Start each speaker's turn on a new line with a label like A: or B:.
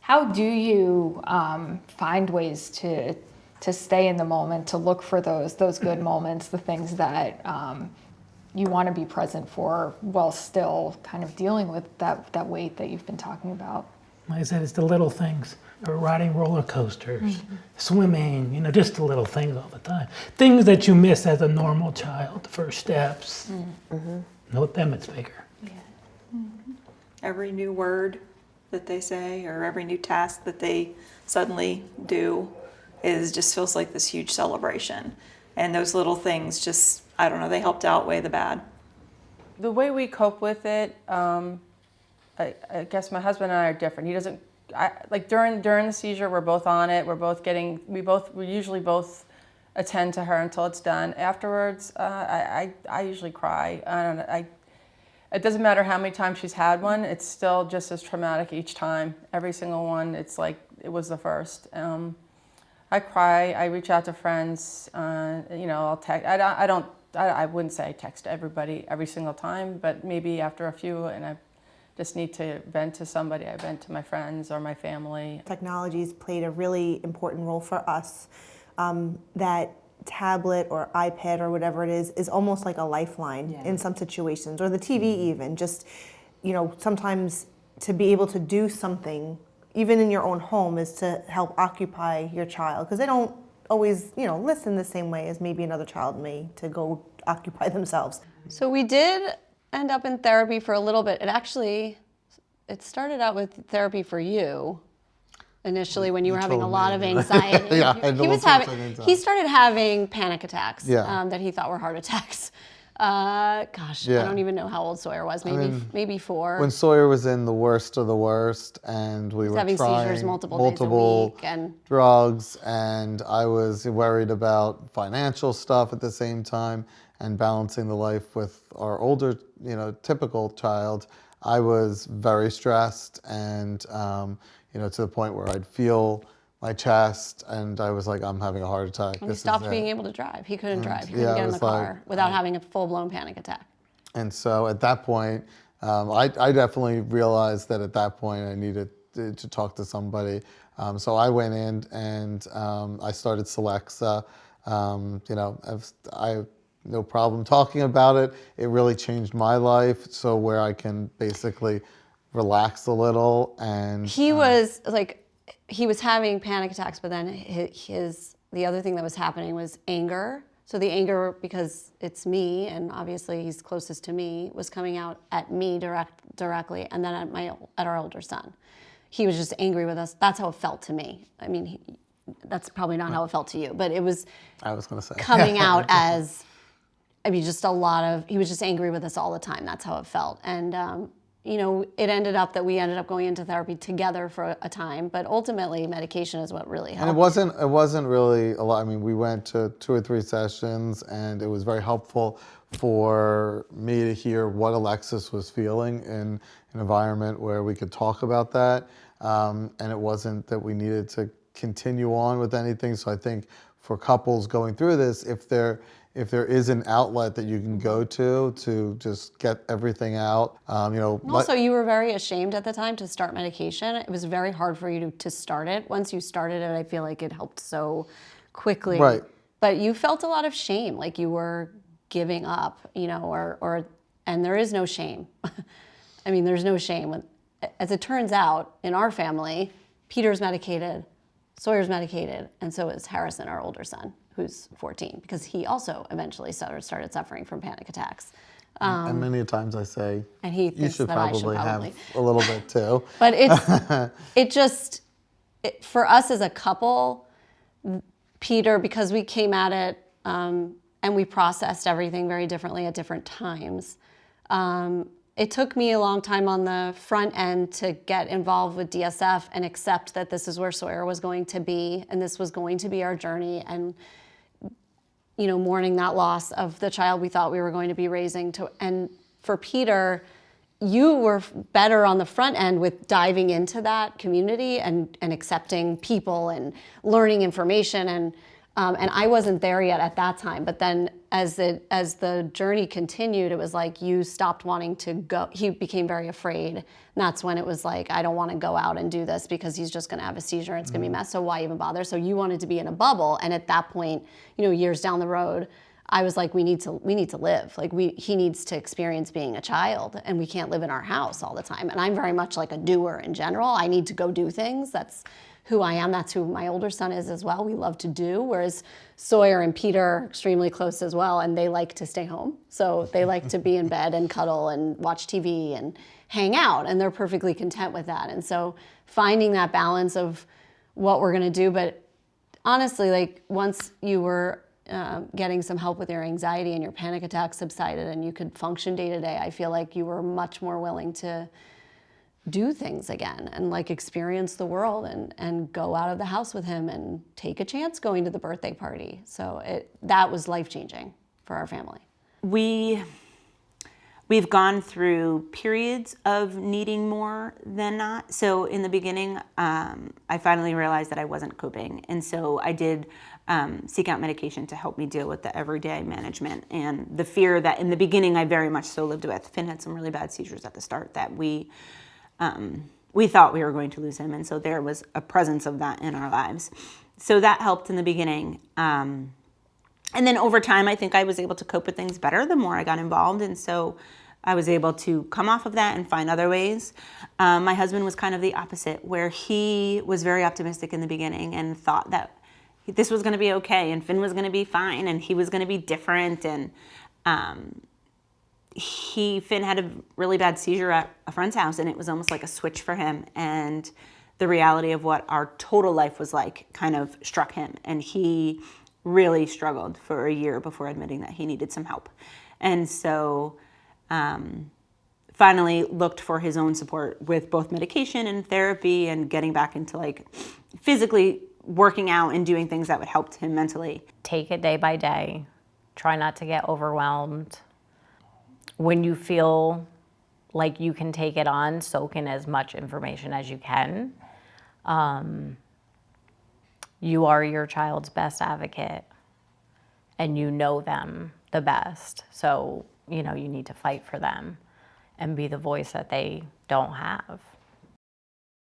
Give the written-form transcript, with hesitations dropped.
A: How do you find ways to stay in the moment, to look for those good moments, the things that you want to be present for while still kind of dealing with that weight that you've been talking about?
B: Like I said, it's the little things, or riding roller coasters, swimming, just the little things all the time. Things that you miss as a normal child, the first steps. With them, it's bigger.
A: Yeah.
C: Every new word that they say or every new task that they suddenly do just feels like this huge celebration. And those little things just, I don't know, they helped outweigh the bad.
D: The way we cope with it, I guess my husband and I are different. He doesn't, like during the seizure, we're both on it. We usually both attend to her until it's done. Afterwards, I usually cry. It doesn't matter how many times she's had one, it's still just as traumatic each time. Every single one, it's like it was the first. I cry, I reach out to friends, I'll text. I wouldn't say I text everybody every single time, but maybe after a few and I just need to vent to somebody, I vent to my friends or my family.
E: Technology's played a really important role for us. That tablet or iPad or whatever it is almost like a lifeline in some situations, or the TV even. Just, sometimes to be able to do something, even in your own home, is to help occupy your child, because they don't always, listen the same way as maybe another child may to go occupy themselves.
F: So we did end up in therapy for a little bit. It started out with therapy for you. Initially, when you were having a lot of anxiety. He started having panic attacks that he thought were heart attacks. I don't even know how old Sawyer was, maybe 4.
G: When Sawyer was in the worst of the worst, and we were
F: having
G: trying
F: seizures multiple days a week and
G: drugs, and I was worried about financial stuff at the same time, and balancing the life with our older, typical child, I was very stressed, and to the point where I'd feel my chest, and I was like, I'm having a heart attack.
F: He stopped being able to drive. He couldn't drive. He couldn't get in the car without having a full-blown panic attack.
G: And so at that point, I definitely realized that at that point I needed to talk to somebody. So I went in and I started Celexa. I have no problem talking about it. It really changed my life, so where I can basically relax a little. And
F: he was having panic attacks, but then the other thing that was happening was anger. So the anger, because it's me, and obviously he's closest to me, was coming out at me directly, and then at our older son. He was just angry with us. That's how it felt to me. I mean, that's probably not how it felt to you, but it was.
G: I was going to say
F: coming out as, just a lot of. He was just angry with us all the time. That's how it felt, and. It ended up that we ended up going into therapy together for a time, but ultimately medication is what really helped.
G: And it wasn't really a lot. I mean, we went to 2 or 3 sessions, and it was very helpful for me to hear what Alexis was feeling in an environment where we could talk about that. And it wasn't that we needed to continue on with anything. So I think for couples going through this, if there is an outlet that you can go to just get everything out,
F: Also, you were very ashamed at the time to start medication. It was very hard for you to start it. Once you started it, I feel like it helped so quickly.
G: Right.
F: But you felt a lot of shame, like you were giving up, and there is no shame. There's no shame. As it turns out, in our family, Peter's medicated, Sawyer's medicated, and so is Harrison, our older son, who's 14, because he also eventually started suffering from panic attacks.
G: And many times I say,
F: and he
G: you should probably have a little bit too.
F: But for us as a couple, Peter, because we came at it and we processed everything very differently at different times, it took me a long time on the front end to get involved with DSF and accept that this is where Sawyer was going to be, and this was going to be our journey, and mourning that loss of the child we thought we were going to be raising. And for Peter, you were better on the front end with diving into that community and accepting people and learning information, and I wasn't there yet at that time. But then as the journey continued, it was like you stopped wanting to go. He became very afraid, and that's when it was like, I don't want to go out and do this because he's just going to have a seizure and it's going to be a mess. So why even bother? So you wanted to be in a bubble, and at that point, years down the road, I was like, we need to live. Like he needs to experience being a child, and we can't live in our house all the time. And I'm very much like a doer in general. I need to go do things. That's who I am. That's who my older son is as well. We love to do, whereas Sawyer and Peter are extremely close as well, and they like to stay home. So they like to be in bed and cuddle and watch TV and hang out, and they're perfectly content with that. And so finding that balance of what we're gonna do, but honestly, like once you were getting some help with your anxiety and your panic attacks subsided and you could function day to day, I feel like you were much more willing to do things again and like experience the world and go out of the house with him and take a chance going to the birthday party. So that was life-changing for our family.
H: We've gone through periods of needing more than not. So in the beginning, I finally realized that I wasn't coping. And so I did seek out medication to help me deal with the everyday management and the fear that in the beginning I very much so lived with. Finn had some really bad seizures at the start that we thought we were going to lose him. And so there was a presence of that in our lives. So that helped in the beginning. And then over time, I think I was able to cope with things better the more I got involved. And so I was able to come off of that and find other ways. My husband was kind of the opposite, where he was very optimistic in the beginning and thought that this was going to be okay and Finn was going to be fine and he was going to be different. And Finn had a really bad seizure at a friend's house, and it was almost like a switch for him. And the reality of what our total life was like kind of struck him. And he really struggled for a year before admitting that he needed some help. And so finally looked for his own support with both medication and therapy and getting back into like physically working out and doing things that would help him mentally.
I: Take it day by day. Try not to get overwhelmed. When you feel like you can take it on, soak in as much information as you can. You are your child's best advocate, and you know them the best. So, you need to fight for them and be the voice that they don't have.